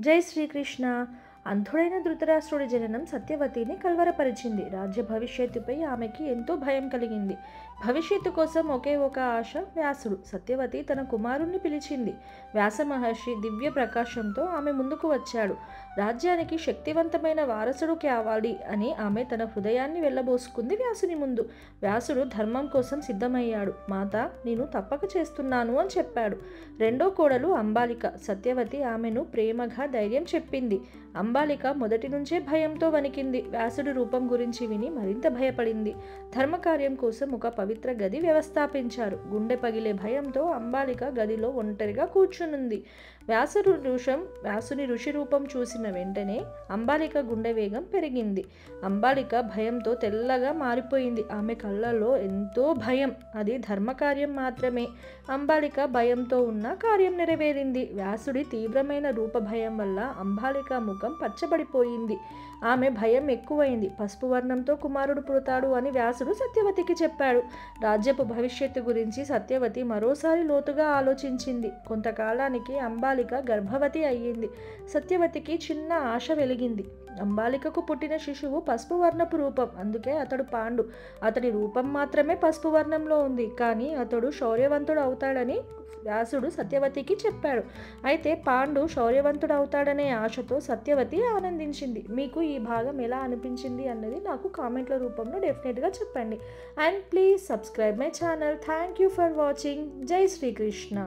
జై శ్రీకృష్ణ. అంధుడైన ధృతరాష్ట్రుడి జననం సత్యవతిని కలవరపరిచింది. రాజ్య భవిష్యత్తుపై ఆమెకి ఎంతో భయం కలిగింది. భవిష్యత్తు కోసం ఒకే ఒక ఆశ వ్యాసుడు. సత్యవతి తన కుమారుణ్ణి పిలిచింది. వ్యాస మహర్షి దివ్య ప్రకాశంతో ఆమె ముందుకు వచ్చాడు. రాజ్యానికి శక్తివంతమైన వారసుడు కావాలి అని ఆమె తన హృదయాన్ని వెళ్ళబోసుకుంది వ్యాసుని ముందు. వ్యాసుడు ధర్మం కోసం సిద్ధమయ్యాడు. మాత, నేను తప్పక చేస్తున్నాను అని చెప్పాడు. రెండో కోడలు అంబాలిక. సత్యవతి ఆమెను ప్రేమగా ధైర్యం చెప్పింది. అంబాలిక మొదటి నుంచే భయంతో వణికింది. వ్యాసుడి రూపం గురించి విని మరింత భయపడింది. ధర్మకార్యం కోసం ఒక పవిత్ర గది వ్యవస్థాపించారు. గుండె పగిలే భయంతో అంబాలిక గదిలో ఒంటరిగా కూర్చునుంది. వ్యాసుని ఋషి రూపం చూసిన వెంటనే అంబాలిక గుండె వేగం పెరిగింది. అంబాలిక భయంతో తెల్లగా మారిపోయింది. ఆమె కళ్ళల్లో ఎంతో భయం. అది ధర్మకార్యం మాత్రమే. అంబాలిక భయంతో ఉన్న కార్యం నెరవేరింది. వ్యాసుడి తీవ్రమైన రూప భయం వల్ల అంబాలిక ముఖం పచ్చబడిపోయింది. ఆమె భయం ఎక్కువైంది. పసుపు వర్ణంతో కుమారుడు పుడతాడు అని వ్యాసుడు సత్యవతికి చెప్పాడు. రాజ్యపు భవిష్యత్తు గురించి సత్యవతి మరోసారి లోతుగా ఆలోచించింది. కొంతకాలానికి అంబాలిక గర్భవతి అయ్యింది. సత్యవతికి చిన్న ఆశ వెలిగింది. అంబాలికకు పుట్టిన శిశువు పసుపు వర్ణపు రూపం, అందుకే అతడు పాండు. అతడి రూపం మాత్రమే పసుపు వర్ణంలో ఉంది, కానీ అతడు శౌర్యవంతుడు అవుతాడని వ్యాసుడు సత్యవతికి చెప్పాడు. అయితే పాండు శౌర్యవంతుడు అవుతాడనే ఆశతో సత్యవతి ఆనందించింది. మీకు ఈ భాగం ఎలా అనిపించింది అన్నది నాకు కామెంట్ల రూపంలో డెఫినెట్గా చెప్పండి. And please subscribe my channel. Thank you for watching. జై శ్రీకృష్ణ.